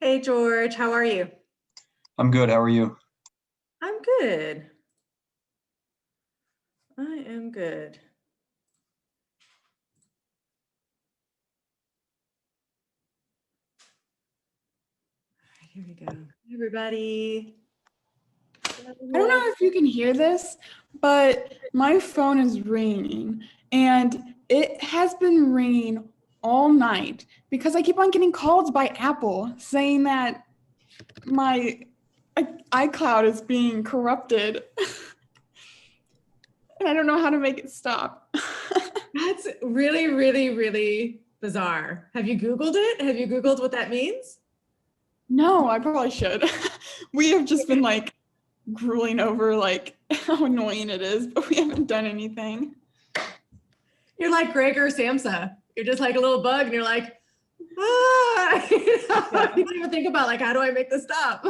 Hey George, how are you? I'm good. How are you? I'm good. I am good. All right, here we go. Hey, everybody. I don't know if you can hear this, but my phone is ringing and it has been ringing all night because I keep on getting calls by Apple saying that my iCloud is being corrupted. And I don't know how to make it stop. That's really, really, really bizarre. Have you Googled it? Have you Googled what that means? No, I probably should. We have just been like grueling over like how annoying it is, but we haven't done anything. You're like Gregor Samsa. You're just like a little bug and you're like, ah, you don't even think about like, how do I make this stop?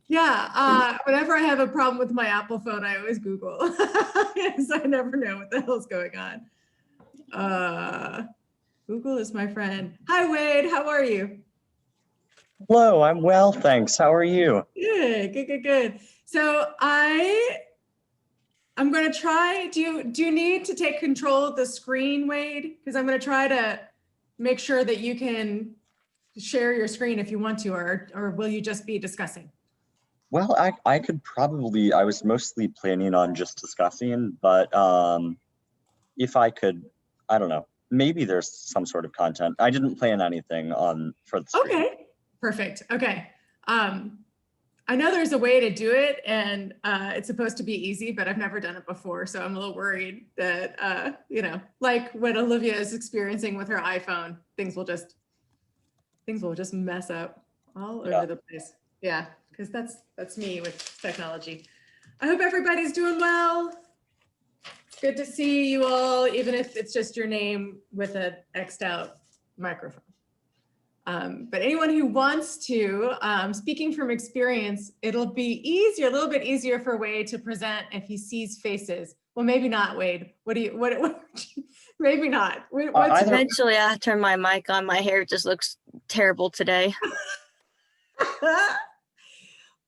Yeah, whenever I have a problem with my Apple phone, I always Google. So I never know what the hell's going on. Google is my friend. Hi, Wade. How are you? Hello, I'm well, thanks. How are you? Good, good, good, good. So I'm going to try. Do you need to take control of the screen, Wade? Because I'm going to try to make sure that you can share your screen if you want to, or will you just be discussing? Well, I could probably, I was mostly planning on just discussing, but if I could, I don't know, maybe there's some sort of content. I didn't plan anything on for the screen. Okay, perfect. Okay. I know there's a way to do it and it's supposed to be easy, but I've never done it before. So I'm a little worried that, like what Olivia is experiencing with her iPhone, things will just mess up all over the place. Yeah, because that's me with technology. I hope everybody's doing well. It's good to see you all, even if it's just your name with an X'd out microphone. But anyone who wants to, speaking from experience, it'll be easier, a little bit easier for Wade to present if he sees faces. Well, maybe not, Wade. What maybe not. Eventually, I turn my mic on. My hair just looks terrible today.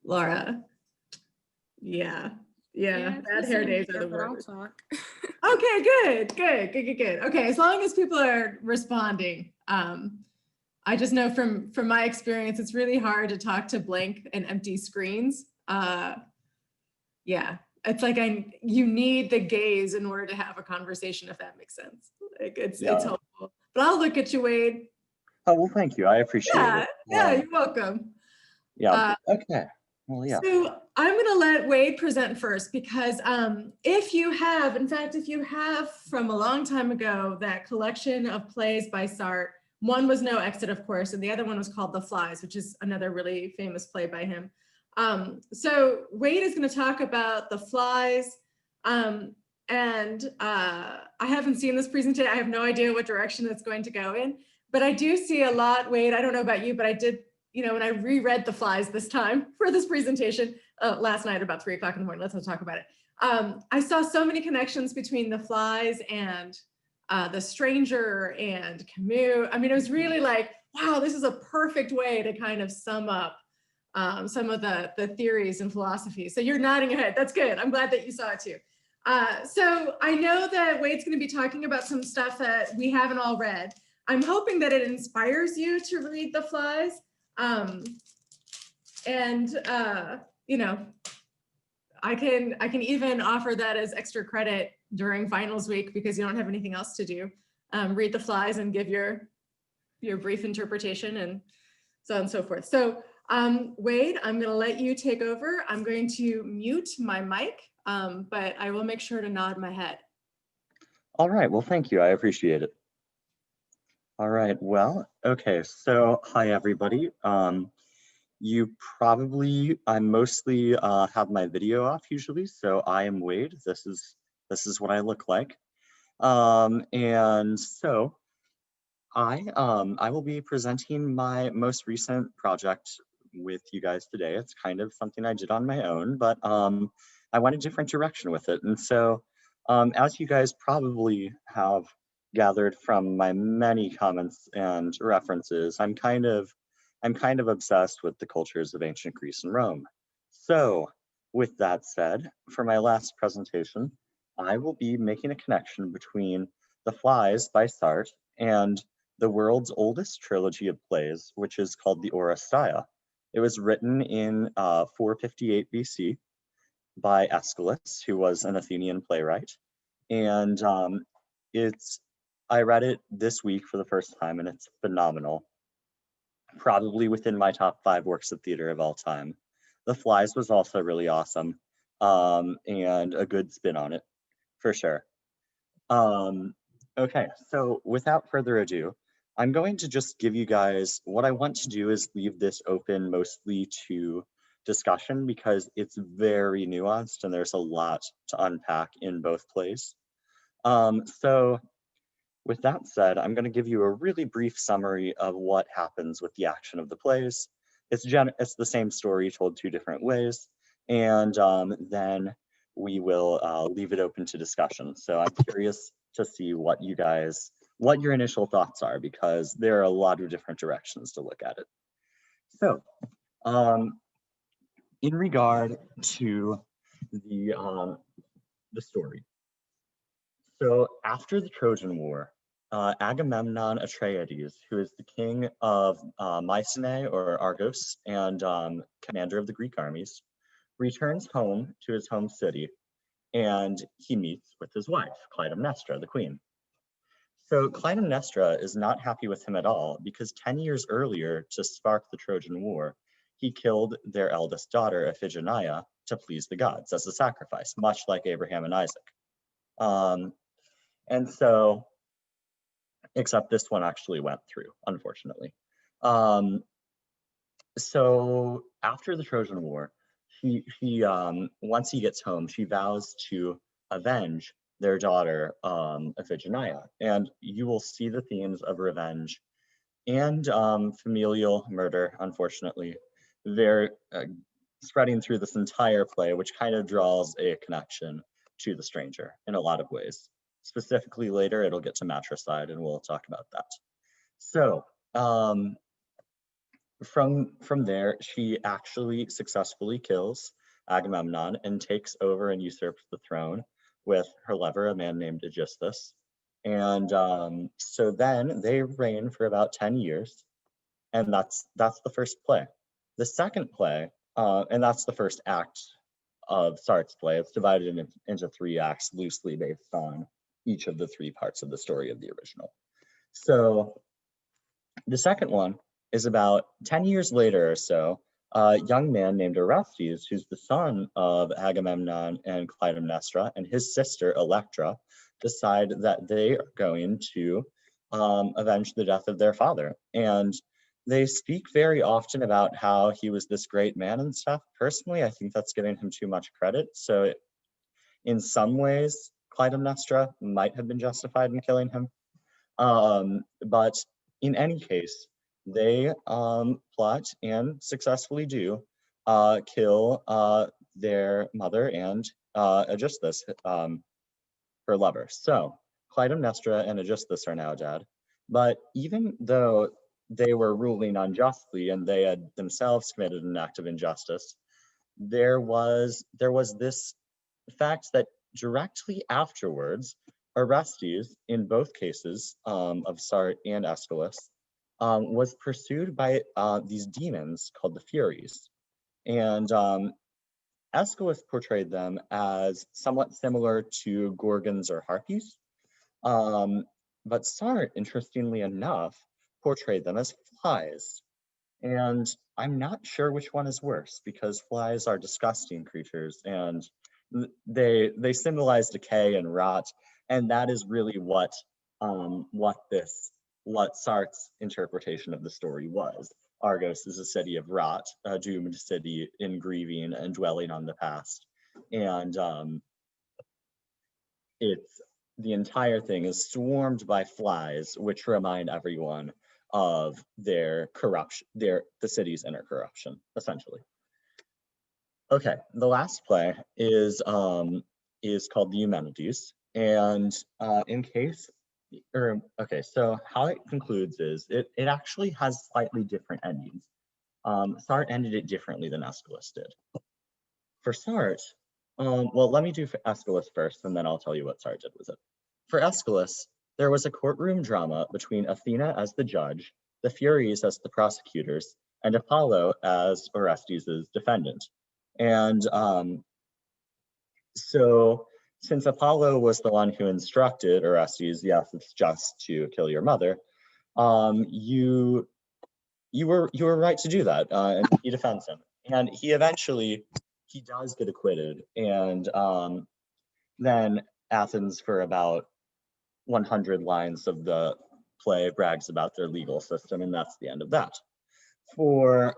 Laura. Yeah. Bad hair days are the worst. Okay, good. Okay, as long as people are responding. I just know from my experience, it's really hard to talk to blank and empty screens. Yeah, it's like you need the gaze in order to have a conversation, if that makes sense. Like it's helpful. But I'll look at you, Wade. Oh, well, thank you. I appreciate it. Yeah, you're welcome. Yeah, okay. Well, yeah. So I'm going to let Wade present first because if you have from a long time ago, that collection of plays by Sartre, one was No Exit, of course, and the other one was called The Flies, which is another really famous play by him. So Wade is going to talk about The Flies. And I haven't seen this presentation. I have no idea what direction it's going to go in, but I do see a lot, Wade, I don't know about you, but I did, when I reread The Flies this time for this presentation last night about 3 o'clock in the morning, let's talk about it. I saw so many connections between The Flies and The Stranger and Camus. I mean, it was really like, wow, this is a perfect way to kind of sum up some of the theories and philosophies. So you're nodding your head. That's good. I'm glad that you saw it too. So I know that Wade's going to be talking about some stuff that we haven't all read. I'm hoping that it inspires you to read The Flies. I can even offer that as extra credit during finals week because you don't have anything else to do. Read The Flies and give your brief interpretation and so on and so forth. So Wade, I'm going to let you take over. I'm going to mute my mic, but I will make sure to nod my head. All right, well, thank you. I appreciate it. All right, well, okay, so hi, everybody. I mostly have my video off usually, so I am Wade. This is what I look like. And so I will be presenting my most recent project with you guys today. It's kind of something I did on my own, but I went a different direction with it. And so as you guys probably have gathered from my many comments and references, I'm kind of I'm kind of obsessed with the cultures of ancient Greece and Rome. So with that said, for my last presentation, I will be making a connection between The Flies by Sartre and the world's oldest trilogy of plays, which is called the Oresteia. It was written in 458 BC by Aeschylus, who was an Athenian playwright. And I read it this week for the first time, and it's phenomenal. Probably within my top 5 works of theater of all time. The Flies was also really awesome, and a good spin on it, for sure. Okay, so without further ado, I'm going to just give you guys, what I want to do is leave this open mostly to discussion because it's very nuanced and there's a lot to unpack in both plays. So with that said, I'm going to give you a really brief summary of what happens with the action of the plays. It's the same story told 2 different ways, and then we will leave it open to discussion. So I'm curious to see what your initial thoughts are, because there are a lot of different directions to look at it. So in regard to the story. So after the Trojan War, Agamemnon Atreides, who is the king of Mycenae or Argos and commander of the Greek armies, returns home to his home city, and he meets with his wife, Clytemnestra, the queen. So Clytemnestra is not happy with him at all because 10 years earlier, to spark the Trojan War, he killed their eldest daughter, Iphigenia, to please the gods as a sacrifice, much like Abraham and Isaac. And so, except this one actually went through, unfortunately. So after the Trojan War, once he gets home, she vows to avenge their daughter, Iphigenia. And you will see the themes of revenge and familial murder, unfortunately. They're spreading through this entire play, which kind of draws a connection to The Stranger in a lot of ways. Specifically later, it'll get to matricide, and we'll talk about that. So from there, she actually successfully kills Agamemnon and takes over and usurps the throne with her lover, a man named Aegisthus. And so then they reign for about 10 years, and that's the first play. The second play, and that's the first act of Sartre's play. It's divided into 3 acts loosely based on each of the 3 parts of the story of the original. So the second one is about 10 years later or so, a young man named Orestes, who's the son of Agamemnon and Clytemnestra, and his sister Electra, decide that they are going to avenge the death of their father. And they speak very often about how he was this great man and stuff. Personally, I think that's giving him too much credit. So in some ways, Clytemnestra might have been justified in killing him. But in any case, they plot and successfully do kill their mother and Aegisthus, her lover. So Clytemnestra and Aegisthus are now dead. But even though they were ruling unjustly and they had themselves committed an act of injustice, there was this fact that directly afterwards, Orestes, in both cases of Sartre and Aeschylus, was pursued by these demons called the Furies. And Aeschylus portrayed them as somewhat similar to Gorgons or Harpies. But Sartre, interestingly enough, portrayed them as flies. And I'm not sure which one is worse, because flies are disgusting creatures and they symbolize decay and rot, and that is really what Sartre's interpretation of the story was. Argos is a city of rot, a doomed city in grieving and dwelling on the past, and the entire thing is swarmed by flies, which remind everyone of their corruption, the city's inner corruption, essentially. Okay, the last play is called The Eumenides, and in case Okay, so how it concludes is it actually has slightly different endings. Sart ended it differently than Aeschylus did. For Sart, well, let me do Aeschylus first, and then I'll tell you what Sart did with it. For Aeschylus, there was a courtroom drama between Athena as the judge, the Furies as the prosecutors, and Apollo as Orestes' defendant. And so since Apollo was the one who instructed Orestes, yes, it's just to kill your mother, you were right to do that, and he defends him. And he does get acquitted, and then Athens, for about 100 lines of the play, brags about their legal system, and that's the end of that. For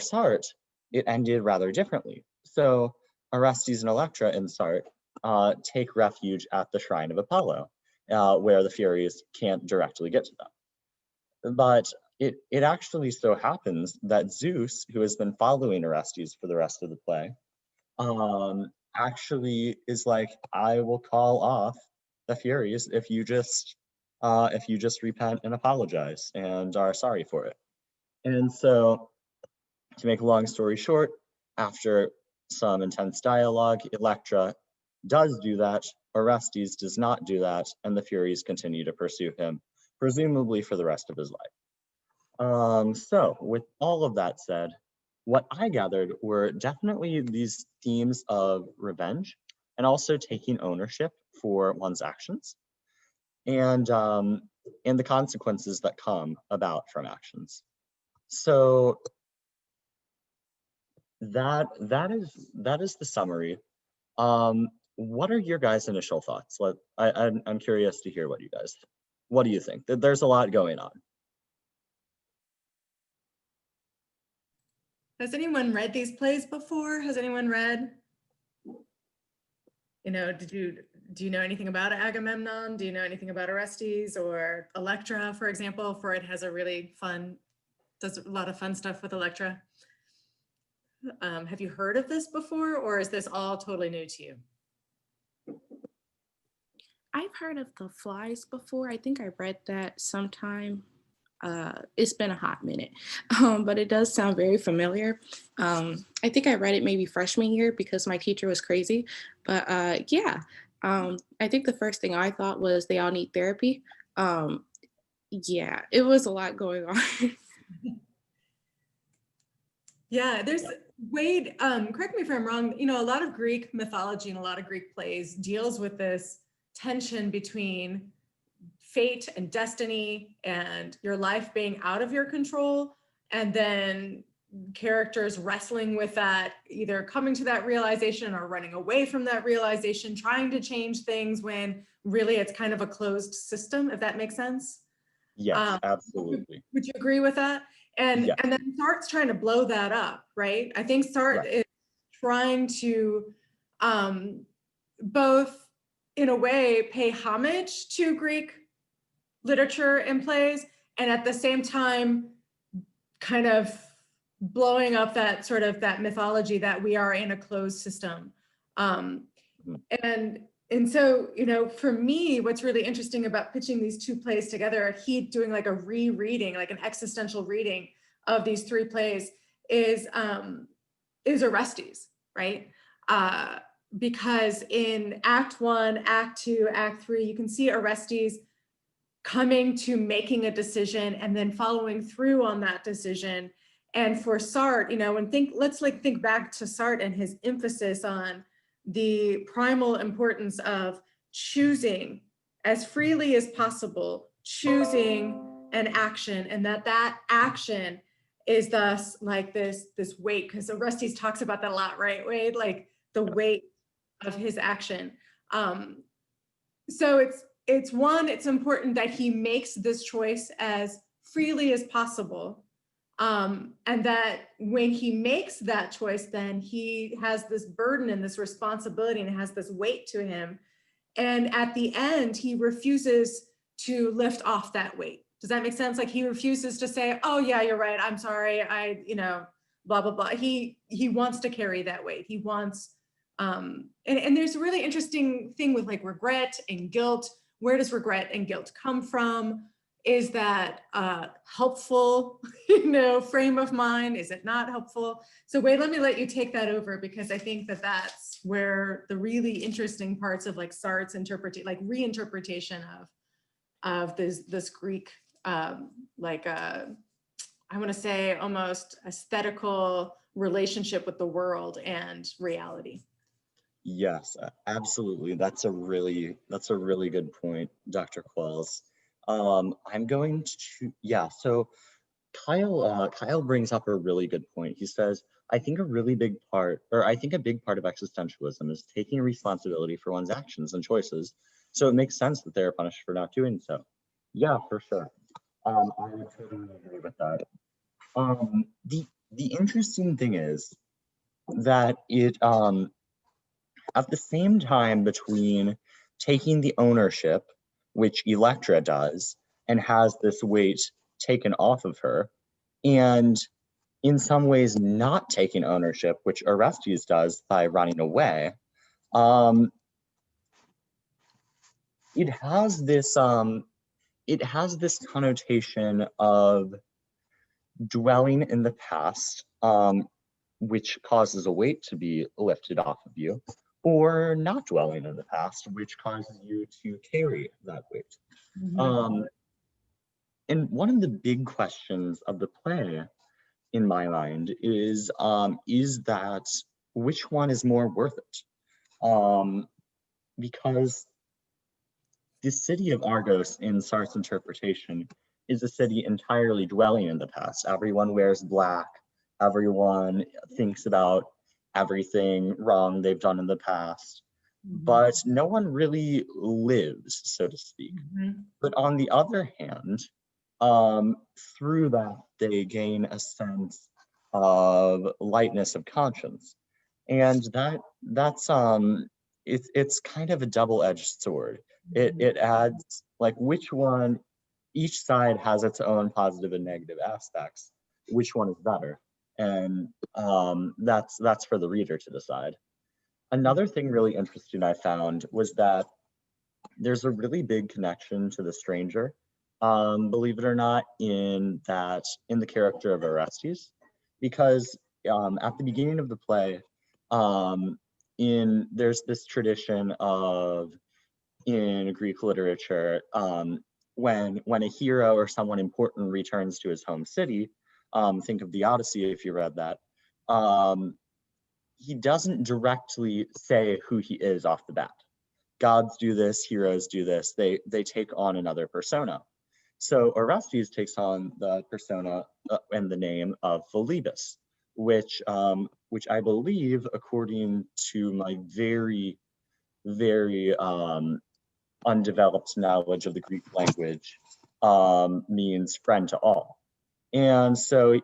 Sart, it ended rather differently. So Orestes and Electra in Sart take refuge at the shrine of Apollo, where the Furies can't directly get to them. But it actually so happens that Zeus, who has been following Orestes for the rest of the play, actually is like, I will call off the Furies if you just repent and apologize and are sorry for it. And so, to make a long story short, after some intense dialogue, Electra does do that, Orestes does not do that, and the Furies continue to pursue him, presumably for the rest of his life. So with all of that said, what I gathered were definitely these themes of revenge and also taking ownership for one's actions, and the consequences that come about from actions. So that is the summary. What are your guys' initial thoughts? I'm curious to hear what do you think? There's a lot going on. Has anyone read these plays before? Has anyone read? You know, do you know anything about Agamemnon? Do you know anything about Orestes or Electra, for example? Freud has does a lot of fun stuff with Electra. Have you heard of this before, or is this all totally new to you? I've heard of The Flies before. I think I read that sometime. It's been a hot minute, but it does sound very familiar. I think I read it maybe freshman year because my teacher was crazy. But yeah, I think the first thing I thought was they all need therapy. Yeah, it was a lot going on. Yeah, there's Wade, correct me if I'm wrong, you know, a lot of Greek mythology and a lot of Greek plays deals with this tension between fate and destiny and your life being out of your control, and then characters wrestling with that, either coming to that realization or running away from that realization, trying to change things when really it's kind of a closed system, if that makes sense. Yes, absolutely. Would you agree with that? And Yes. and then Sartre's trying to blow that up, right? I think Sartre Right. is trying to both, in a way, pay homage to Greek literature and plays, and at the same time, kind of blowing up that sort of that mythology that we are in a closed system. And so, you know, for me, what's really interesting about pitching these two plays together, he doing like a rereading, like an existential reading of these three plays, is Orestes, right? Because in Act 1, Act 2, Act 3, you can see Orestes coming to making a decision and then following through on that decision. And for Sartre, you know, let's think back to Sartre and his emphasis on the primal importance of choosing as freely as possible, choosing an action, and that action is thus like this weight, because Orestes talks about that a lot, right, Wade? Like the weight of his action. So it's important that he makes this choice as freely as possible. And that when he makes that choice, then he has this burden and this responsibility and has this weight to him. And at the end, he refuses to lift off that weight. Does that make sense? Like he refuses to say, oh yeah, you're right, I'm sorry, blah, blah, blah. He wants to carry that weight. He wants And there's a really interesting thing with like regret and guilt. Where does regret and guilt come from? Is that helpful, frame of mind? Is it not helpful? So Wade, let me let you take that over, because I think that that's where the really interesting parts of like Sartre's reinterpretation of this Greek, I want to say almost aesthetical relationship with the world and reality. Yes, absolutely. That's a really good point, Dr. Quells. I'm going to, yeah, so Kyle brings up a really good point. He says, I think a big part of existentialism is taking responsibility for one's actions and choices. So it makes sense that they're punished for not doing so. Yeah, for sure. I would totally agree with that. The interesting thing is that it, at the same time between taking the ownership, which Electra does, and has this weight taken off of her, and in some ways not taking ownership, which Orestes does by running away, it has this connotation of dwelling in the past, which causes a weight to be lifted off of you, or not dwelling in the past, which causes you to carry that weight. And one of the big questions of the play, in my mind, is that which one is more worth it? Because the city of Argos, in Sartre's interpretation, is a city entirely dwelling in the past. Everyone wears black. Everyone thinks about everything wrong they've done in the past, but no one really lives, so to speak. But on the other hand, through that, they gain a sense of lightness of conscience. And that's it's kind of a double-edged sword. It adds, like, which one, each side has its own positive and negative aspects. Which one is better? And that's for the reader to decide. Another thing really interesting I found was that there's a really big connection to the stranger, believe it or not, in the character of Orestes, because at the beginning of the play, there's this tradition of, in Greek literature, when a hero or someone important returns to his home city, think of the Odyssey if you read that, he doesn't directly say who he is off the bat. Gods do this, heroes do this, they take on another persona. So Orestes takes on the persona and the name of Pholebas, which I believe, according to my very, very undeveloped knowledge of the Greek language, means friend to all. And so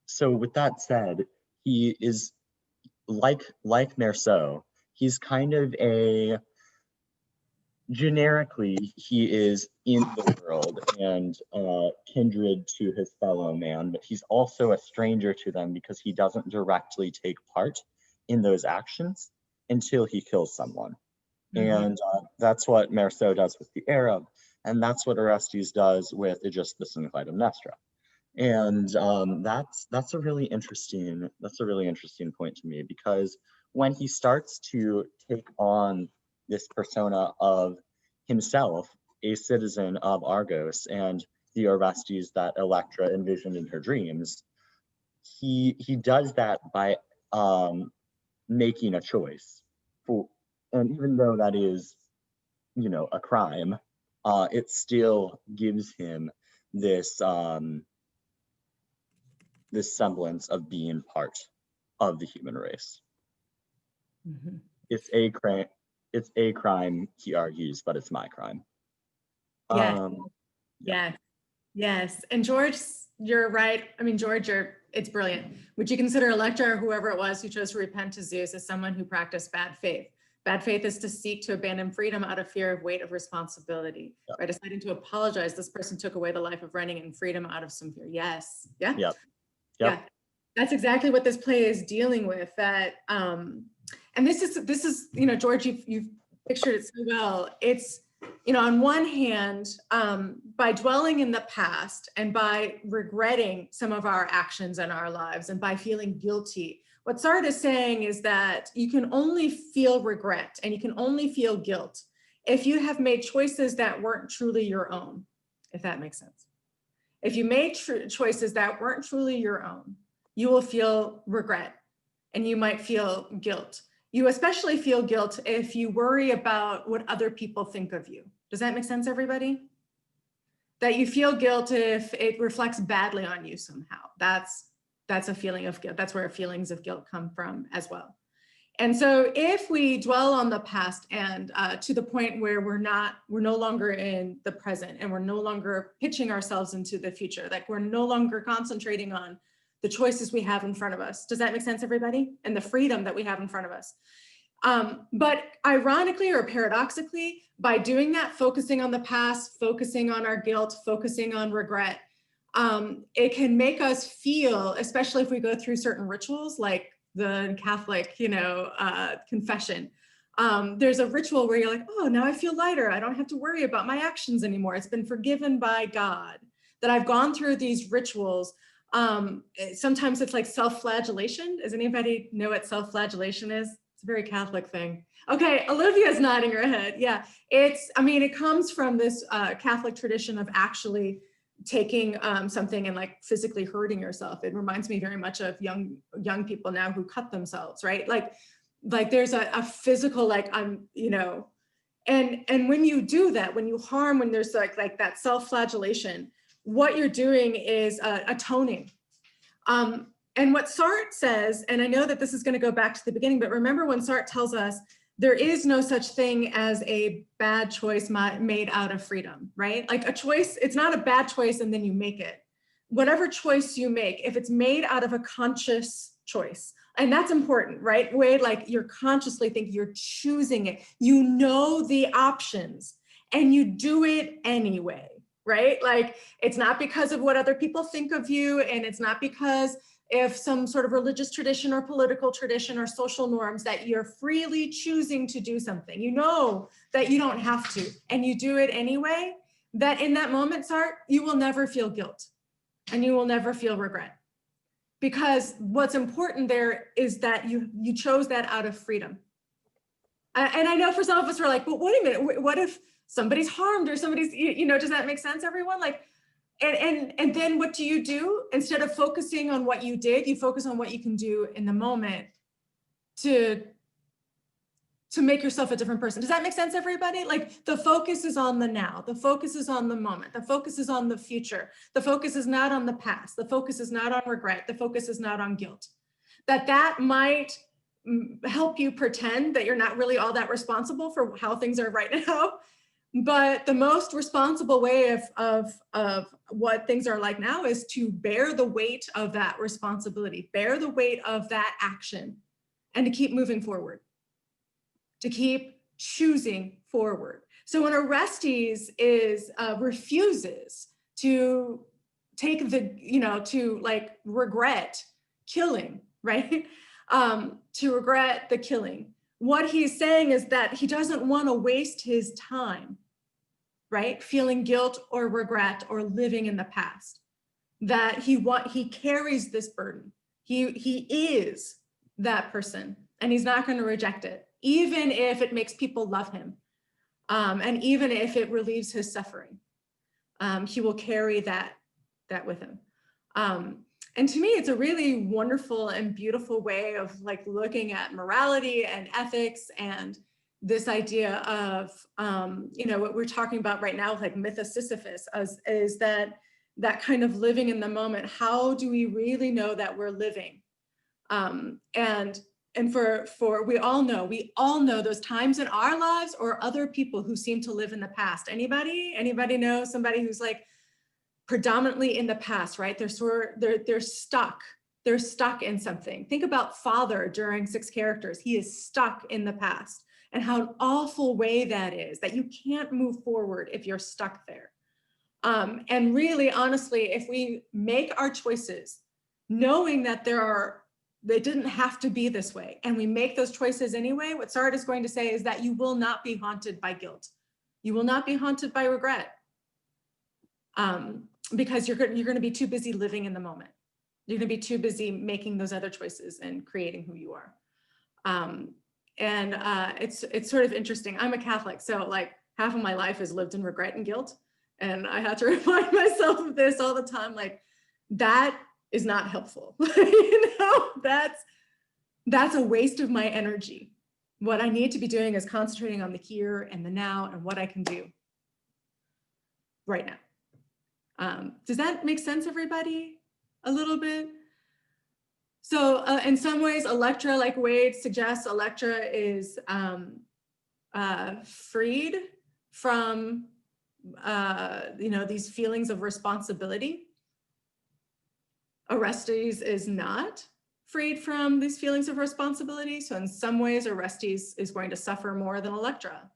so with that said, he is like Meursault, he's kind of generically, he is in the world and kindred to his fellow man, but he's also a stranger to them because he doesn't directly take part in those actions until he kills someone. And that's what Meursault does with the Arab, and that's what Orestes does with Aegisthus and Clytemnestra. And that's a really interesting point to me, because when he starts to take on this persona of himself, a citizen of Argos, and the Orestes that Electra envisioned in her dreams, he does that by making a choice. And even though that is, a crime, it still gives him this this semblance of being part of the human race. It's a crime, he argues, but it's my crime. Yes. And George, you're right. I mean, George, it's brilliant. Would you consider Electra or whoever it was who chose to repent to Zeus as someone who practiced bad faith? Bad faith is to seek to abandon freedom out of fear of weight of responsibility. Yep. By deciding to apologize, this person took away the life of running and freedom out of some fear. Yes. Yeah. Yep. Yeah. That's exactly what this play is dealing with. That, and this is, you know, George, you've pictured it so well. It's, you know, on one hand, by dwelling in the past and by regretting some of our actions in our lives and by feeling guilty, what Sartre is saying is that you can only feel regret and you can only feel guilt if you have made choices that weren't truly your own, if that makes sense. If you made choices that weren't truly your own, you will feel regret and you might feel guilt. You especially feel guilt if you worry about what other people think of you. Does that make sense, everybody? That you feel guilt if it reflects badly on you somehow. That's a feeling of guilt. That's where feelings of guilt come from as well. And so if we dwell on the past and to the point where we're no longer in the present and we're no longer pitching ourselves into the future, like we're no longer concentrating on the choices we have in front of us. Does that make sense, everybody? And the freedom that we have in front of us. But ironically or paradoxically, by doing that, focusing on the past, focusing on our guilt, focusing on regret, it can make us feel, especially if we go through certain rituals like the Catholic, you know, confession. There's a ritual where you're like, oh, now I feel lighter. I don't have to worry about my actions anymore. It's been forgiven by God. That I've gone through these rituals. Sometimes it's like self-flagellation. Does anybody know what self-flagellation is? It's a very Catholic thing. Okay, Olivia's nodding her head. Yeah, I mean, it comes from this Catholic tradition of actually taking something and like physically hurting yourself. It reminds me very much of young people now who cut themselves, right? Like there's a physical, like you know, and when you do that, when you harm, when there's like that self-flagellation, what you're doing is atoning. And what Sartre says, and I know that this is going to go back to the beginning, but remember when Sartre tells us there is no such thing as a bad choice made out of freedom, right? Like a choice, it's not a bad choice and then you make it. Whatever choice you make, if it's made out of a conscious choice, and that's important, right? Wade, like you're consciously thinking, you're choosing it, you know the options, and you do it anyway, right? Like it's not because of what other people think of you, and it's not because if some sort of religious tradition or political tradition or social norms that you're freely choosing to do something. You know that you don't have to, and you do it anyway, that in that moment, Sartre, you will never feel guilt and you will never feel regret. Because what's important there is that you chose that out of freedom. And I know for some of us, we're like, but wait a minute, what if somebody's harmed or somebody's, you know, does that make sense, everyone? Like, and then what do you do? Instead of focusing on what you did, you focus on what you can do in the moment to make yourself a different person. Does that make sense, everybody? Like the focus is on the now, the focus is on the moment, the focus is on the future. The focus is not on the past. The focus is not on regret. The focus is not on guilt. That might help you pretend that you're not really all that responsible for how things are right now. But the most responsible way of what things are like now is to bear the weight of that responsibility, bear the weight of that action, and to keep moving forward, to keep choosing forward. So when Orestes refuses to take the, you know, to like regret killing, right? To regret the killing. What he's saying is that he doesn't want to waste his time, right? Feeling guilt or regret or living in the past. That he carries this burden. He is that person, and he's not going to reject it, even if it makes people love him, and even if it relieves his suffering. He will carry that with him. And to me, it's a really wonderful and beautiful way of like looking at morality and ethics and this idea of, you know, what we're talking about right now, like myth of Sisyphus, is that kind of living in the moment. How do we really know that we're living? And for we all know those times in our lives or other people who seem to live in the past. Anybody know somebody who's like predominantly in the past, right? They're stuck in something. Think about Father during 6 Characters. He is stuck in the past, and how an awful way that is, that you can't move forward if you're stuck there. And really, honestly, if we make our choices knowing that they didn't have to be this way, and we make those choices anyway, what Sartre is going to say is that you will not be haunted by guilt. You will not be haunted by regret, because you're going to be too busy living in the moment. You're going to be too busy making those other choices and creating who you are. It's sort of interesting. I'm a Catholic, so like half of my life is lived in regret and guilt. And I have to remind myself of this all the time. Like, that is not helpful. You know, that's a waste of my energy. What I need to be doing is concentrating on the here and the now and what I can do right now. Does that make sense, everybody? A little bit? So in some ways, Electra, like Wade suggests, Electra is freed from these feelings of responsibility. Orestes is not freed from these feelings of responsibility. So in some ways, Orestes is going to suffer more than Electra.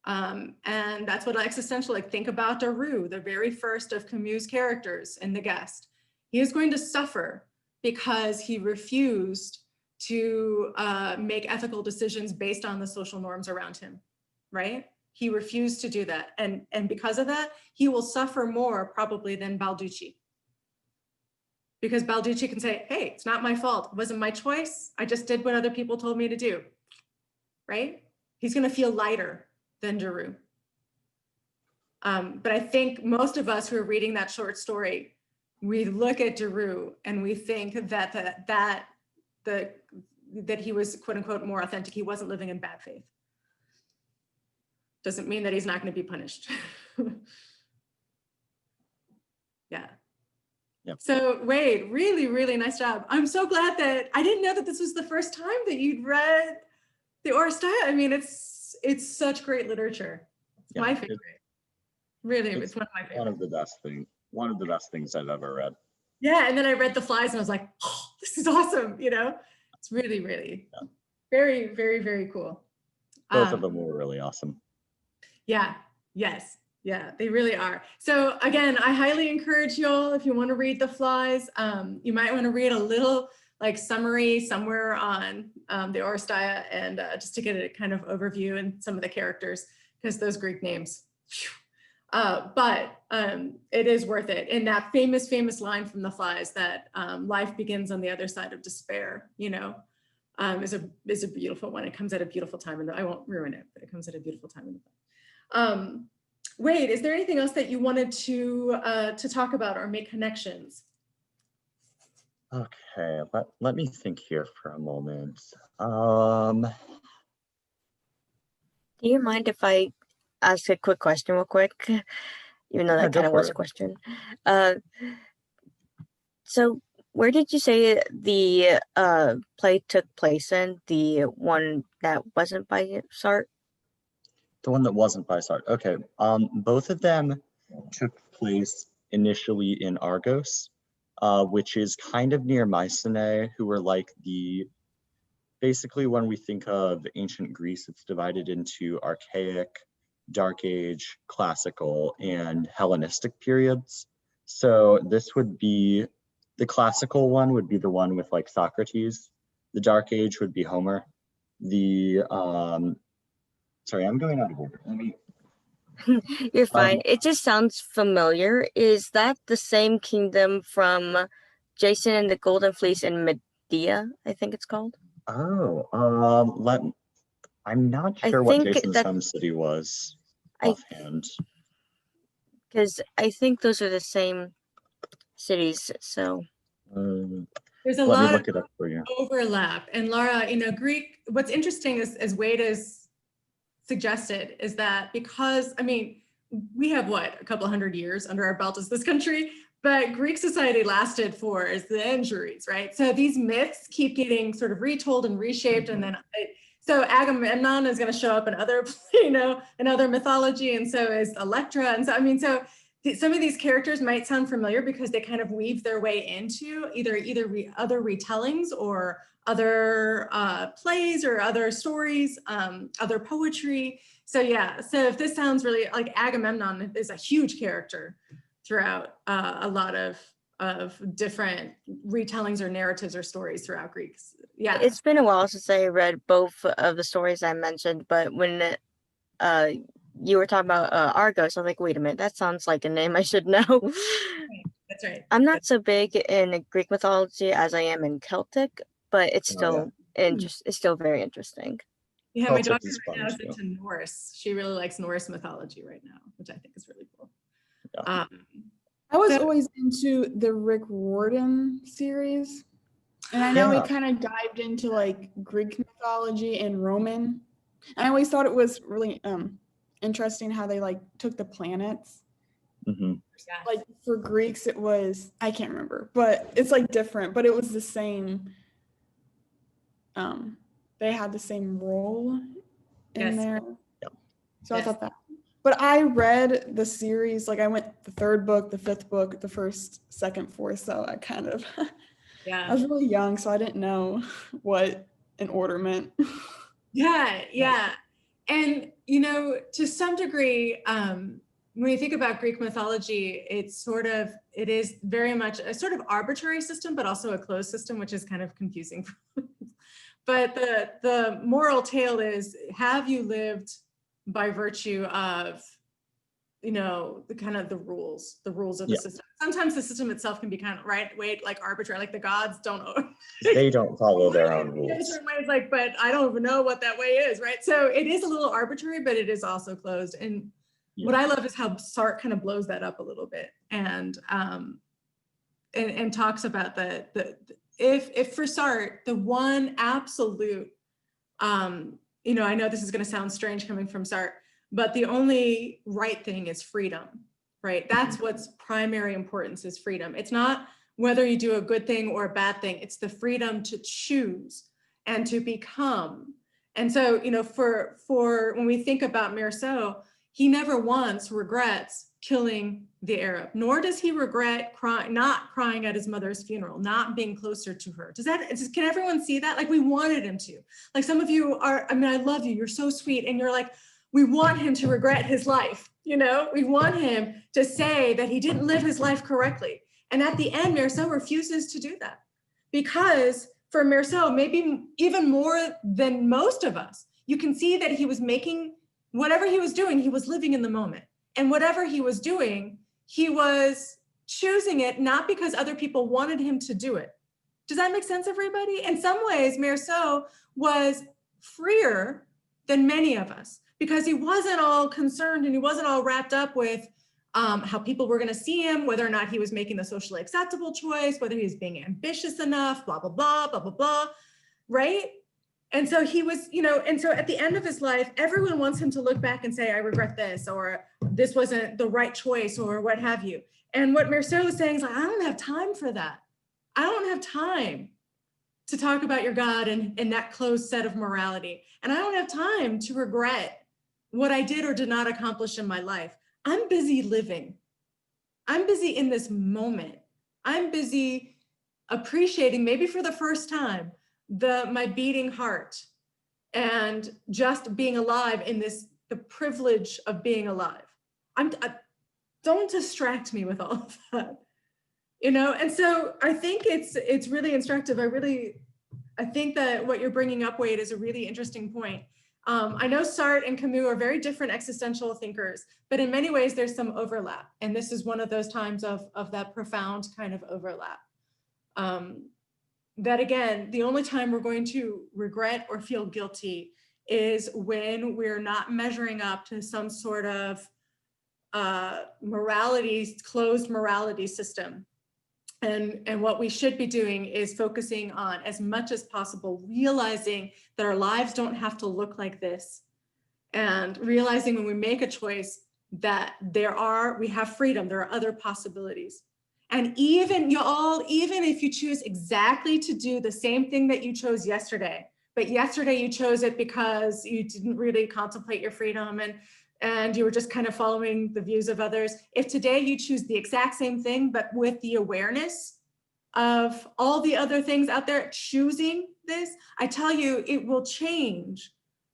And that's what existential, like, think about Daru, the very first of Camus' characters in The Guest. He is going to suffer because he refused to make ethical decisions based on the social norms around him, right? He refused to do that. And because of that, he will suffer more probably than Balducci. Because Balducci can say, hey, it's not my fault. It wasn't my choice. I just did what other people told me to do, right? He's gonna feel lighter than Daru. But I think most of us who are reading that short story, we look at Daru and we think that he was, quote unquote, more authentic. He wasn't living in bad faith. Doesn't mean that he's not going to be punished. Yeah. Yep. So Wade, really, really nice job. I'm so glad that I didn't know that this was the first time that you'd read the Oresteia. I mean, it's such great literature. It's my favorite. Really, it's one of my favorites. One of the best things I've ever read. Yeah, and then I read The Flies and I was like, oh, this is awesome, you know? It's really, really very, very, very cool. Both of them were really awesome. Yeah, yes, yeah, they really are. So again, I highly encourage y'all, if you want to read The Flies, you might want to read a little like summary somewhere on the Oresteia, and just to get a kind of overview and some of the characters, because those Greek names, phew. But it is worth it. And that famous line from The Flies, that life begins on the other side of despair, you know, is a beautiful one. It comes at a beautiful time, and I won't ruin it, but it comes at a beautiful time in the book. Wade, is there anything else that you wanted to talk about or make connections? Okay, let me think here for a moment. Do you mind if I ask a quick question real quick? Even though that kind of was a question. So where did you say the play took place in? The one that wasn't by Sartre? The one that wasn't by Sartre. Okay. Both of them took place initially in Argos, which is kind of near Mycenae, who were like basically when we think of ancient Greece, it's divided into archaic, Dark Age, classical, and Hellenistic periods. So this would be, the classical one would be the one with like Socrates. The Dark Age would be Homer. Sorry, I'm going out of order. Let me. You're fine. It just sounds familiar. Is that the same kingdom from Jason and the Golden Fleece in Medea, I think it's called? Oh, I'm not sure what Jason's home city was offhand. Because I think those are the same cities, so. There's a Let lot me look it up for you. overlap. And Laura, you know, Greek, what's interesting is, as Wade has suggested, is that because, I mean, we have what, a couple hundred years under our belt as this country, but Greek society lasted for centuries, right? So these myths keep getting sort of retold and reshaped, and then so Agamemnon is going to show up in other, you know, in other mythology, and so is Electra, and so I mean, so some of these characters might sound familiar because they kind of weave their way into either other retellings or other plays or other stories, other poetry. So yeah, so if this sounds really like Agamemnon is a huge character throughout a lot of different retellings or narratives or stories throughout Greeks. Yeah. It's been a while since I read both of the stories I mentioned, but when you were talking about Argos, I was like, wait a minute, that sounds like a name I should know. That's right. I'm not so big in Greek mythology as I am in Celtic, but it's Oh, yeah. still it's still very interesting. Yeah, my Celtic daughter is right now is fun, too. into Norse. She really likes Norse mythology right now, which I think is really cool. Yeah. I was So- always into the Rick Warden series. And I know Yeah. he kind of dived into like Greek mythology and Roman. And I always thought it was really interesting how they like took the planets. Mhm. Yeah. Like for Greeks, it was, I can't remember, but it's like different, but it was the same. They had the same role in Yes. there. Yep. So I Yes. thought that. But I read the series, like I went the third book, the fifth book, the first, second, fourth. So I kind of, I Yeah. was really young, so I didn't know what an order meant. Yeah. And, you know, to some degree, when you think about Greek mythology, it is very much a sort of arbitrary system, but also a closed system, which is kind of confusing. But the moral tale is, have you lived by virtue of, you know, the kind of the rules of the Yeah. system. Sometimes the system itself can be kind of like arbitrary, like the gods don't They don't follow their own in a rules. certain way, it's like, but I don't even know what that way is, right? So it is a little arbitrary, but it is also closed. And Yeah. what I love is how Sartre kind of blows that up a little bit and talks about if for Sartre, the one absolute, you know, I know this is going to sound strange coming from Sartre, but the only right thing is freedom, right? That's what's primary importance is freedom. It's not whether you do a good thing or a bad thing. It's the freedom to choose and to become. And so, you know, for when we think about Meursault, he never once regrets killing the Arab, nor does he regret not crying at his mother's funeral, not being closer to her. Can everyone see that? Like we wanted him to. Like some of you are, I mean, I love you, you're so sweet. And you're like, we want him to regret his life. You know, we want him to say that he didn't live his life correctly. And at the end, Meursault refuses to do that because for Meursault, maybe even more than most of us, you can see that he was making whatever he was doing, he was living in the moment. And whatever he was doing, he was choosing it not because other people wanted him to do it. Does that make sense, everybody? In some ways, Meursault was freer than many of us because he wasn't all concerned and he wasn't all wrapped up with how people were going to see him, whether or not he was making the socially acceptable choice, whether he was being ambitious enough, blah, blah, blah, blah, blah, blah, right? And so he was, you know, and so at the end of his life, everyone wants him to look back and say, I regret this, or this wasn't the right choice, or what have you. And what Meursault was saying is like, I don't have time for that. I don't have time to talk about your God and that closed set of morality. And I don't have time to regret what I did or did not accomplish in my life. I'm busy living. I'm busy in this moment. I'm busy appreciating, maybe for the first time, my beating heart and just being alive in the privilege of being alive. Don't distract me with all of that, you know? And so I think it's really instructive. I think that what you're bringing up, Wade, is a really interesting point. I know Sartre and Camus are very different existential thinkers, but in many ways there's some overlap. And this is one of those times of that profound kind of overlap. That again, the only time we're going to regret or feel guilty is when we're not measuring up to some sort of closed morality system. And what we should be doing is focusing on, as much as possible, realizing that our lives don't have to look like this, and realizing when we make a choice that we have freedom, there are other possibilities. And even if you choose exactly to do the same thing that you chose yesterday, but yesterday you chose it because you didn't really contemplate your freedom and you were just kind of following the views of others. If today you choose the exact same thing, but with the awareness of all the other things out there, choosing this, I tell you, it will change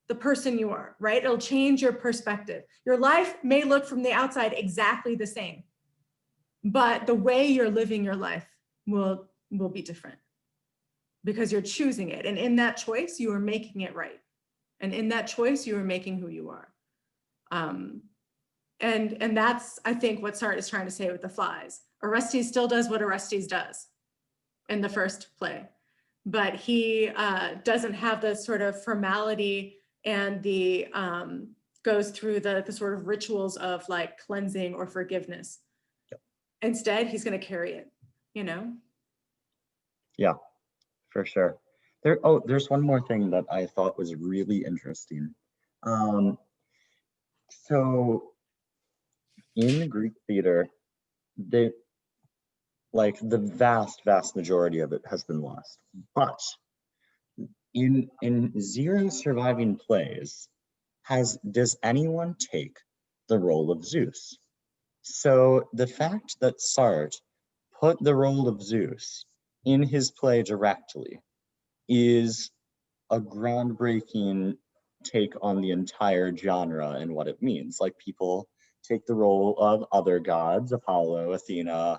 the person you are, right? It'll change your perspective. Your life may look from the outside exactly the same, but the way you're living your life will be different because you're choosing it. And in that choice, you are making it right. And in that choice, you are making who you are. And that's, I think, what Sartre is trying to say with the flies. Orestes still does what Orestes does in the first play, but he doesn't have the sort of formality and the goes through the sort of rituals of like cleansing or forgiveness. Yep. Instead, he's going to carry it, you know? Yeah, for sure. There's one more thing that I thought was really interesting. So in Greek theater, the vast majority of it has been lost. But in zero surviving plays, does anyone take the role of Zeus? So the fact that Sartre put the role of Zeus in his play directly is a groundbreaking take on the entire genre and what it means. Like, people take the role of other gods, Apollo, Athena,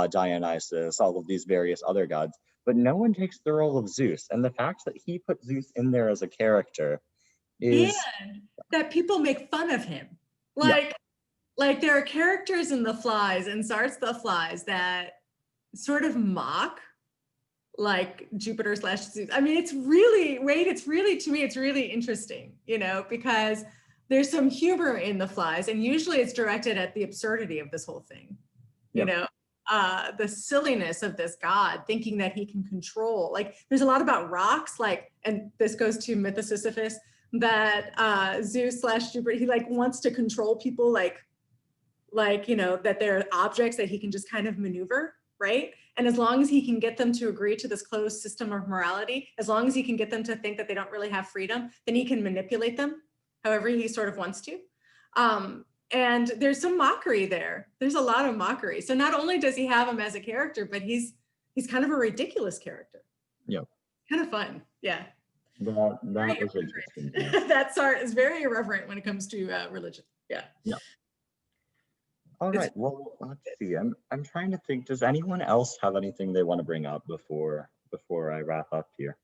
Dionysus, all of these various other gods, but no one takes the role of Zeus. And the fact that he put Zeus in there as a character is... And that people make fun of him. Yeah. Like there are characters in The Flies and Sartre's The Flies that sort of mock like Jupiter / Zeus. I mean, it's really, Wade, it's really, to me, it's really interesting, you know, because there's some humor in The Flies, and usually it's directed at the absurdity of this whole thing, you know, the silliness of this god thinking that he can control. Like, there's a lot about rocks, like, and this goes to Myth of Sisyphus, that Zeus / Jupiter, he like wants to control people, like, you know, that they're objects that he can just kind of maneuver, right? And as long as he can get them to agree to this closed system of morality, as long as he can get them to think that they don't really have freedom, then he can manipulate them however he sort of wants to. And there's some mockery there. There's a lot of mockery. So not only does he have him as a character, but he's kind of a ridiculous character. Yep. Kind of fun, yeah. That was interesting. That Sartre is very irreverent when it comes to religion, yeah. Yeah. All right, well, let's see. I'm trying to think, does anyone else have anything they want to bring up before I wrap up here?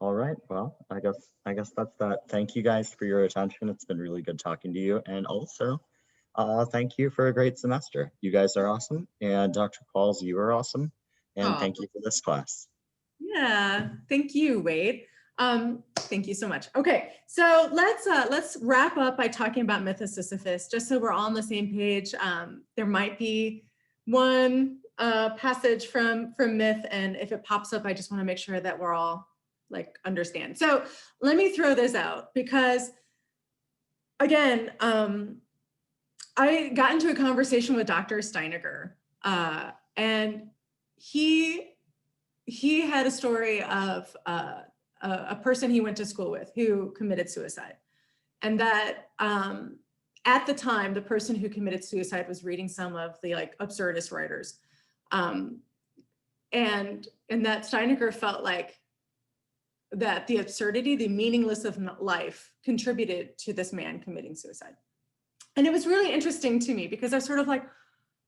All right, well, I guess that's that. Thank you guys for your attention. It's been really good talking to you. And also, thank you for a great semester. You guys are awesome. And Dr. Qualls, you are awesome. And thank you for this class. Yeah, thank you, Wade. Thank you so much. Okay, so let's wrap up by talking about Myth of Sisyphus, just so we're all on the same page. There might be one passage from Myth, and if it pops up, I just want to make sure that we're all like understand. So let me throw this out because, again, I got into a conversation with Dr. Steiniger, and he had a story of a person he went to school with who committed suicide. And that at the time, the person who committed suicide was reading some of the like absurdist writers. And that Steiniger felt like that the absurdity, the meaningless of life contributed to this man committing suicide. And it was really interesting to me because I was sort of like,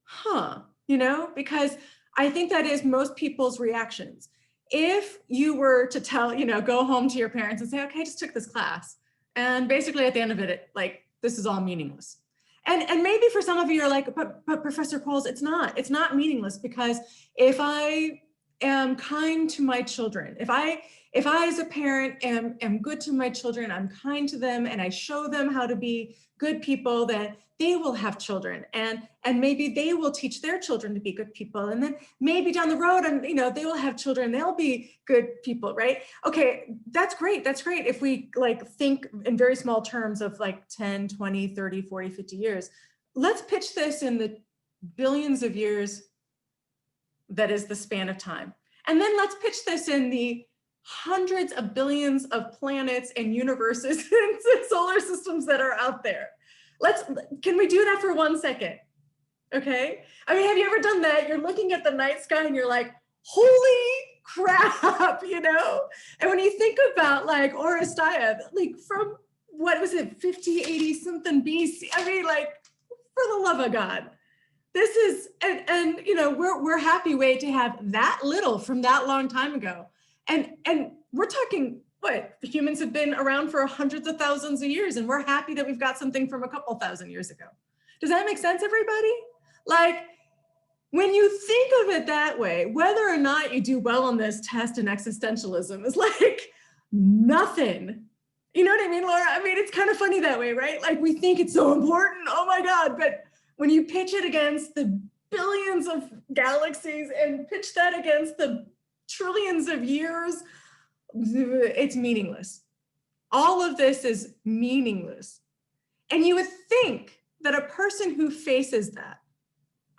huh, you know, because I think that is most people's reactions. If you were to tell, you know, go home to your parents and say, okay, I just took this class. And basically at the end of it, like, this is all meaningless. And maybe for some of you are like, but Professor Qualls, it's not meaningless, because if I am kind to my children, if I as a parent am good to my children, I'm kind to them, and I show them how to be good people, then they will have children, and maybe they will teach their children to be good people, and then maybe down the road, and you know, they will have children, they'll be good people, right? Okay, that's great. If we like think in very small terms of like 10, 20, 30, 40, 50 years, let's pitch this in the billions of years that is the span of time. And then let's pitch this in the hundreds of billions of planets and universes and solar systems that are out there. Can we do that for 1 second? Okay. I mean, have you ever done that? You're looking at the night sky and you're like, holy crap, you know? And when you think about like Oresteia, like from what was it, 50, 80 something BC? I mean, like, for the love of God, this is, and you know, we're happy, Wade, to have that little from that long time ago. And we're talking, what, humans have been around for hundreds of thousands of years, and we're happy that we've got something from a couple thousand years ago. Does that make sense, everybody? Like, when you think of it that way, whether or not you do well on this test in existentialism is like nothing. You know what I mean, Laura? I mean, it's kind of funny that way, right? Like, we think it's so important, oh my God, but when you pitch it against the billions of galaxies and pitch that against the trillions of years, it's meaningless. All of this is meaningless. And you would think that a person who faces that,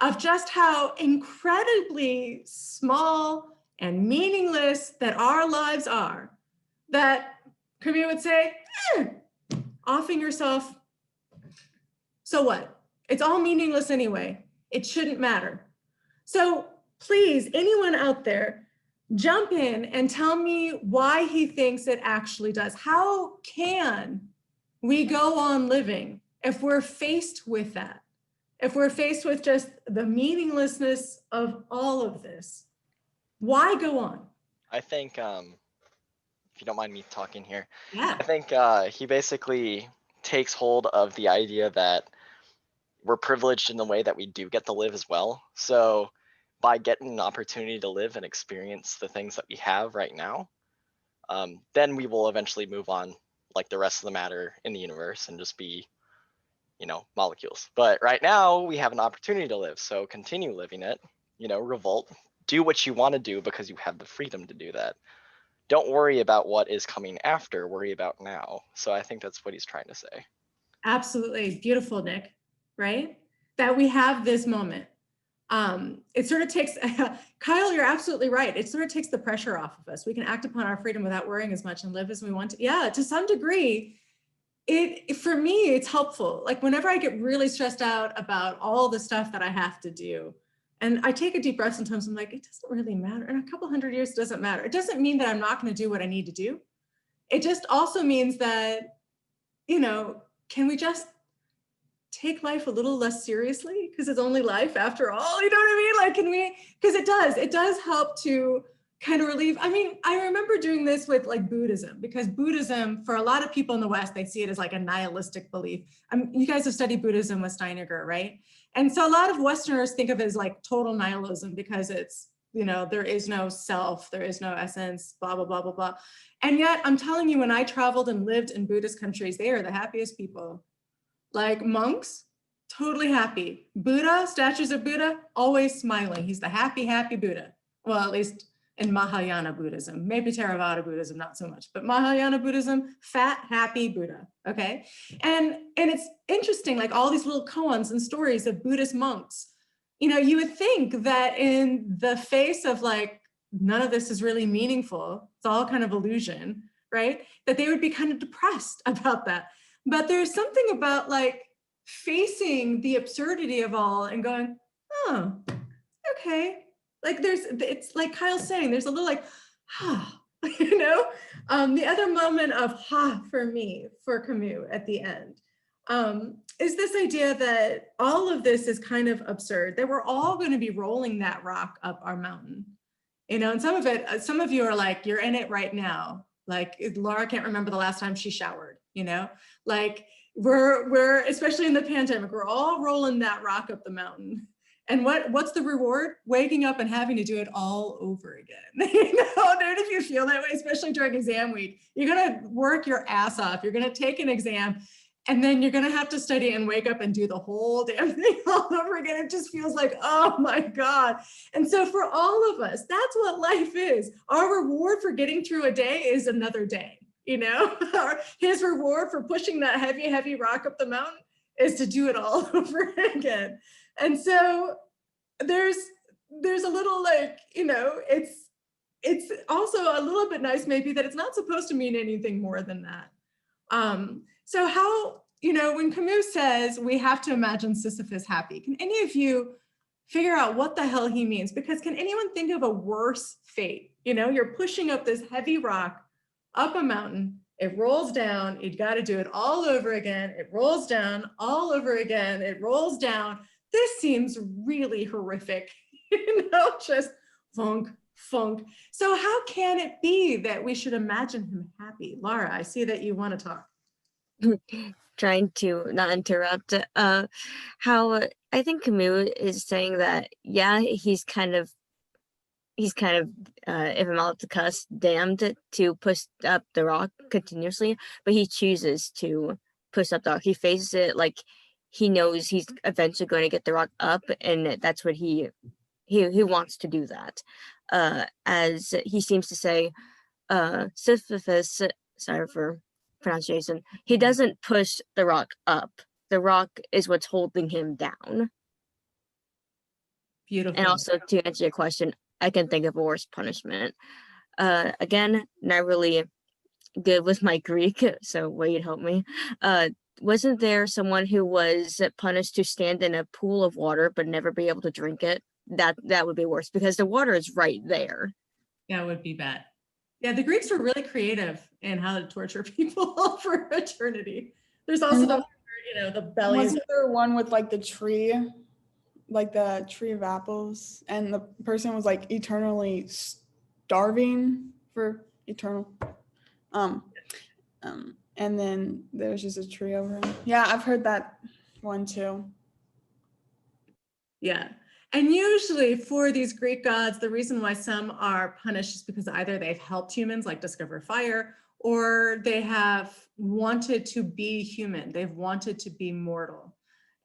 of just how incredibly small and meaningless that our lives are, that Camus would say, offing yourself, so what? It's all meaningless anyway. It shouldn't matter. So please, anyone out there, jump in and tell me why he thinks it actually does. How can we go on living if we're faced with that? If we're faced with just the meaninglessness of all of this? Why go on? I think, if you don't mind me talking here, Yeah. I think he basically takes hold of the idea that we're privileged in the way that we do get to live as well. So by getting an opportunity to live and experience the things that we have right now, then we will eventually move on like the rest of the matter in the universe and just be, you know, molecules. But right now we have an opportunity to live. So continue living it, you know, revolt, do what you want to do because you have the freedom to do that. Don't worry about what is coming after, worry about now. So I think that's what he's trying to say. Absolutely. Beautiful, Nick, right? That we have this moment. It sort of takes, Kyle, you're absolutely right. It sort of takes the pressure off of us. We can act upon our freedom without worrying as much and live as we want to. Yeah, to some degree, for me, it's helpful. Like whenever I get really stressed out about all the stuff that I have to do, and I take a deep breath sometimes, I'm like, it doesn't really matter. In a couple hundred years, it doesn't matter. It doesn't mean that I'm not going to do what I need to do. It just also means that, you know, can we just take life a little less seriously? Because it's only life after all, you know what I mean? Like, can we, because it does help to kind of relieve. I mean, I remember doing this with like Buddhism, because Buddhism, for a lot of people in the West, they see it as like a nihilistic belief. You guys have studied Buddhism with Steiniger, right? And so a lot of Westerners think of it as like total nihilism because it's, you know, there is no self, there is no essence, blah, blah, blah, blah, blah. And yet I'm telling you, when I traveled and lived in Buddhist countries, they are the happiest people. Like monks, totally happy. Buddha, statues of Buddha, always smiling. He's the happy, happy Buddha. Well, at least in Mahayana Buddhism, maybe Theravada Buddhism, not so much, but Mahayana Buddhism, fat, happy Buddha, okay? And it's interesting, like all these little koans and stories of Buddhist monks, you know, you would think that in the face of like, none of this is really meaningful, it's all kind of illusion, right? That they would be kind of depressed about that. But there's something about like facing the absurdity of all and going, oh, okay. Like it's like Kyle's saying, there's a little like, you know? The other moment of for me, for Camus at the end, is this idea that all of this is kind of absurd, that we're all going to be rolling that rock up our mountain. You know, and some of you are like, you're in it right now. Like Laura can't remember the last time she showered, you know? Like we're especially in the pandemic, we're all rolling that rock up the mountain. And what's the reward? Waking up and having to do it all over again. You know, dude, if you feel that way, especially during exam week, you're gonna work your ass off. You're gonna take an exam and then you're gonna have to study and wake up and do the whole damn thing all over again. It just feels like, oh my God. And so for all of us, that's what life is. Our reward for getting through a day is another day, you know? His reward for pushing that heavy, heavy rock up the mountain is to do it all over again. And so there's a little like, you know, it's also a little bit nice maybe that it's not supposed to mean anything more than that. So how, you know, when Camus says we have to imagine Sisyphus happy, can any of you figure out what the hell he means, because can anyone think of a worse fate? You know, you're pushing up this heavy rock up a mountain, it rolls down, you got to do it all over again. It rolls down all over again. It rolls down. This seems really horrific, you know, just funk, funk. So how can it be that we should imagine him happy? Laura, I see that you want to talk. Trying to not interrupt. How I think Camus is saying that, yeah, he's kind of, if I'm allowed to cuss, damned to push up the rock continuously, but he chooses to push up the rock. He faces it like he knows he's eventually going to get the rock up, and that's what he wants to do that. As he seems to say, Sisyphus, sorry for pronunciation, he doesn't push the rock up. The rock is what's holding him down. Beautiful. And also, to answer your question, I can think of a worse punishment. Again, not really good with my Greek, so Wade, help me. Wasn't there someone who was punished to stand in a pool of water but never be able to drink it? That would be worse, because the water is right there. That would be bad. Yeah, the Greeks were really creative in how to torture people for eternity. There's also the, you know, the bellies. Wasn't there one with like the tree of apples, and the person was like eternally starving for eternal, and then there was just a tree over him. Yeah, I've heard that one too. Yeah. And usually for these Greek gods, the reason why some are punished is because either they've helped humans like discover fire, or they have wanted to be human. They've wanted to be mortal.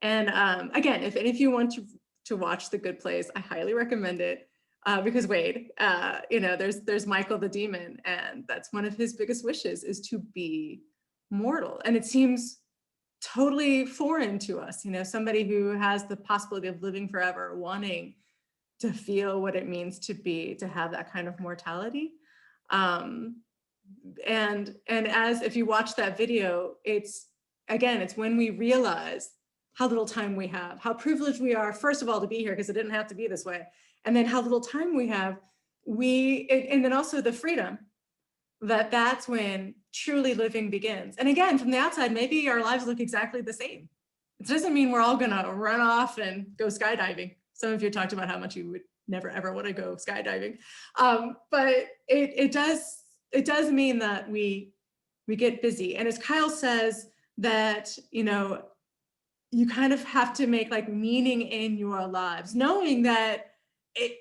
And again, if any of you want to watch The Good Place, I highly recommend it, because Wade, you know, there's Michael the demon, and that's one of his biggest wishes, is to be mortal. And it seems totally foreign to us, you know, somebody who has the possibility of living forever, wanting to feel what it means to have that kind of mortality. And as if you watch that video, it's when we realize how little time we have, how privileged we are, first of all, to be here, because it didn't have to be this way, and then how little time we have, and then also the freedom, that's when truly living begins. And again, from the outside, maybe our lives look exactly the same. It doesn't mean we're all gonna run off and go skydiving. Some of you talked about how much you would never ever want to go skydiving. But it does mean that we get busy. And as Kyle says, that, you know, you kind of have to make like meaning in your lives, knowing that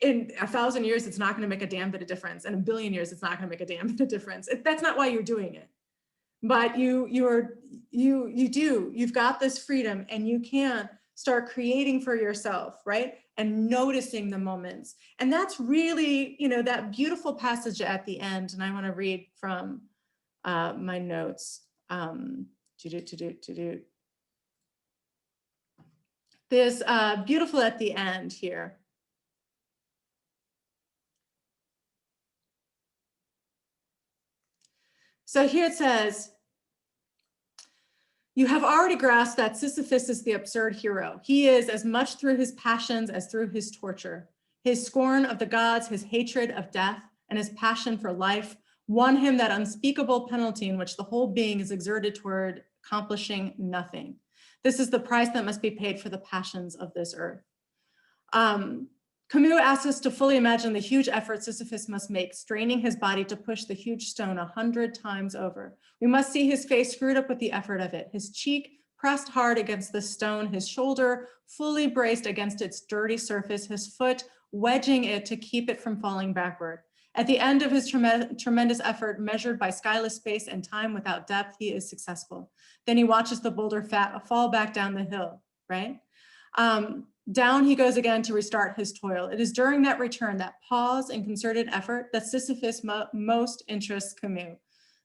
in 1,000 years, it's not going to make a damn bit of difference. And 1 billion years, it's not going to make a damn bit of difference. That's not why you're doing it. But you've got this freedom, and you can start creating for yourself, right? And noticing the moments. And that's really, you know, that beautiful passage at the end. And I want to read from my notes. This beautiful at the end here. So here it says, you have already grasped that Sisyphus is the absurd hero. He is as much through his passions as through his torture. His scorn of the gods, his hatred of death, and his passion for life won him that unspeakable penalty in which the whole being is exerted toward accomplishing nothing. This is the price that must be paid for the passions of this earth. Camus asks us to fully imagine the huge effort Sisyphus must make, straining his body to push the huge stone 100 times over. We must see his face screwed up with the effort of it, his cheek pressed hard against the stone, his shoulder fully braced against its dirty surface, his foot wedging it to keep it from falling backward. At the end of his tremendous effort, measured by skyless space and time without depth, he is successful. Then he watches the boulder fall back down the hill, right? Down he goes again to restart his toil. It is during that return, that pause and concerted effort, that Sisyphus most interests Camus.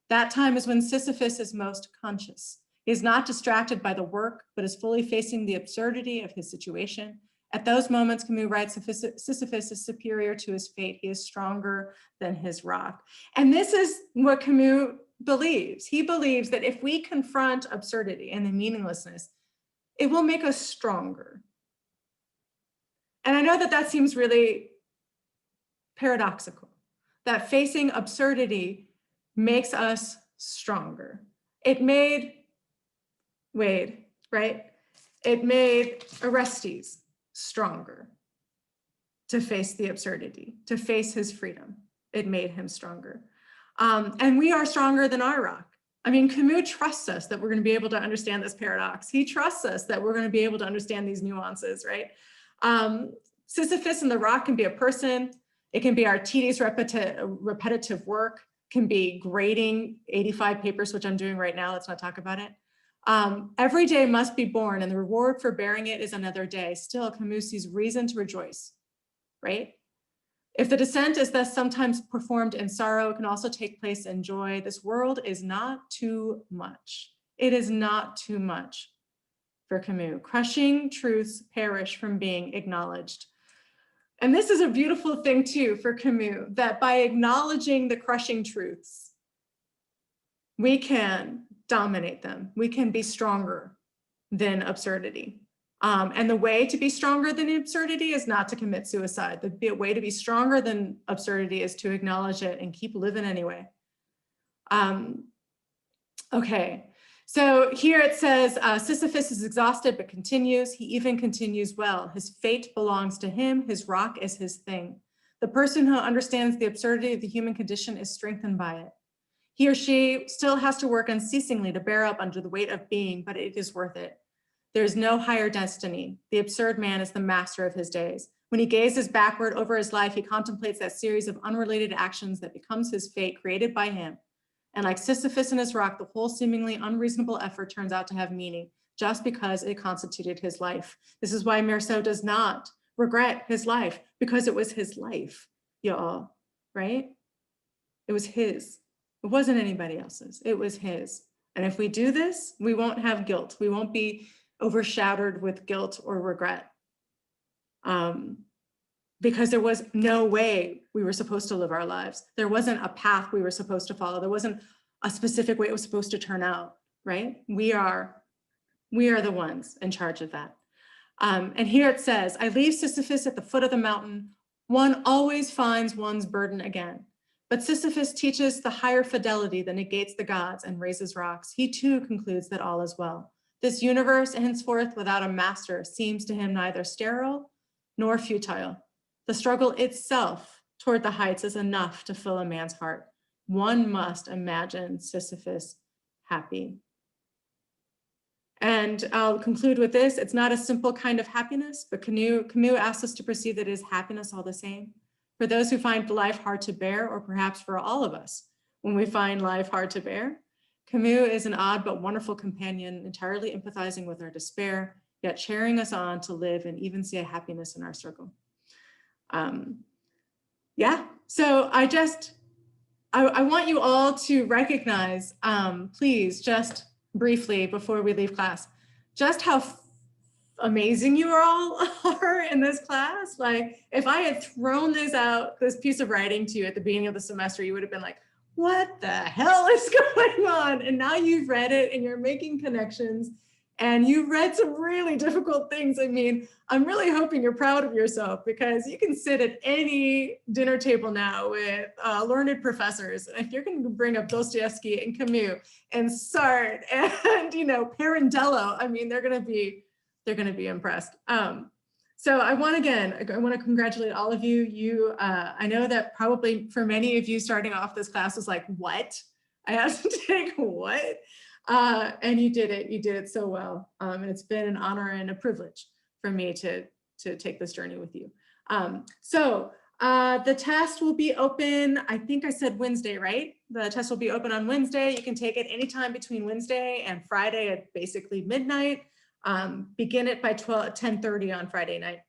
That time is when Sisyphus is most conscious. He is not distracted by the work, but is fully facing the absurdity of his situation. At those moments, Camus writes, Sisyphus is superior to his fate. He is stronger than his rock. And this is what Camus believes. He believes that if we confront absurdity and the meaninglessness, it will make us stronger. And I know that that seems really paradoxical, that facing absurdity makes us stronger. It made Wade, right? It made Orestes stronger to face the absurdity, to face his freedom. It made him stronger. And we are stronger than our rock. I mean, Camus trusts us that we're going to be able to understand this paradox. He trusts us that we're going to be able to understand these nuances, right? Sisyphus and the rock can be a person. It can be our tedious repetitive work, can be grading 85 papers, which I'm doing right now. Let's not talk about it. Every day must be born, and the reward for bearing it is another day. Still, Camus sees reason to rejoice, right? If the descent is thus sometimes performed in sorrow, it can also take place in joy. This world is not too much. It is not too much for Camus. Crushing truths perish from being acknowledged. And this is a beautiful thing too for Camus, that by acknowledging the crushing truths, we can dominate them. We can be stronger than absurdity. And the way to be stronger than absurdity is not to commit suicide. The way to be stronger than absurdity is to acknowledge it and keep living anyway. Okay, so here it says, Sisyphus is exhausted but continues. He even continues well. His fate belongs to him. His rock is his thing. The person who understands the absurdity of the human condition is strengthened by it. He or she still has to work unceasingly to bear up under the weight of being, but it is worth it. There is no higher destiny. The absurd man is the master of his days. When he gazes backward over his life, he contemplates that series of unrelated actions that becomes his fate created by him. And like Sisyphus and his rock, the whole seemingly unreasonable effort turns out to have meaning just because it constituted his life. This is why Meursault does not regret his life, because it was his life, y'all, right? It was his. It wasn't anybody else's. It was his. And if we do this, we won't have guilt. We won't be overshadowed with guilt or regret, because there was no way we were supposed to live our lives. There wasn't a path we were supposed to follow. There wasn't a specific way it was supposed to turn out, right? We are the ones in charge of that. And here it says, I leave Sisyphus at the foot of the mountain. One always finds one's burden again. But Sisyphus teaches the higher fidelity that negates the gods and raises rocks. He too concludes that all is well. This universe, henceforth without a master, seems to him neither sterile nor futile. The struggle itself toward the heights is enough to fill a man's heart. One must imagine Sisyphus happy. And I'll conclude with this. It's not a simple kind of happiness, but Camus asks us to perceive that it is happiness all the same. For those who find life hard to bear, or perhaps for all of us, when we find life hard to bear, Camus is an odd but wonderful companion, entirely empathizing with our despair, yet cheering us on to live and even see a happiness in our circle. Yeah, so I want you all to recognize, please, just briefly before we leave class, just how amazing you all are in this class. Like, if I had thrown this piece of writing to you at the beginning of the semester, you would have been like, what the hell is going on? And now you've read it and you're making connections and you read some really difficult things. I mean, I'm really hoping you're proud of yourself, because you can sit at any dinner table now with learned professors. And if you're going to bring up Dostoevsky and Camus and Sartre and, Pirandello, I mean, they're going to be impressed. So I want to congratulate all of you. I know that probably for many of you starting off this class was like, what? I had to take what? And you did it so well. And it's been an honor and a privilege for me to take this journey with you. So the test will be open, I think I said Wednesday, right? The test will be open on Wednesday. You can take it anytime between Wednesday and Friday at basically midnight. Begin it by 10:30 on Friday night.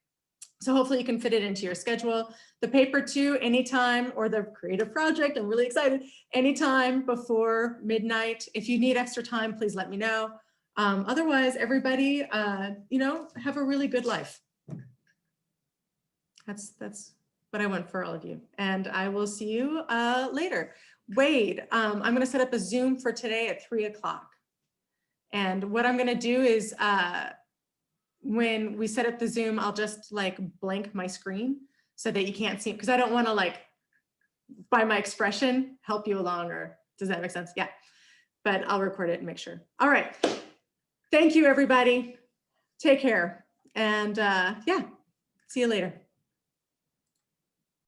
So hopefully you can fit it into your schedule. The paper too, anytime, or the creative project, I'm really excited, anytime before midnight. If you need extra time, please let me know. Otherwise, everybody, have a really good life. That's what I want for all of you. And I will see you later. Wade, I'm gonna set up a Zoom for today at 3 o'clock. And what I'm going to do is when we set up the Zoom, I'll just like blank my screen so that you can't see, because I don't want to like, by my expression, help you along, or does that make sense? Yeah, but I'll record it and make sure. All right. Thank you, everybody. Take care. And yeah, see you later.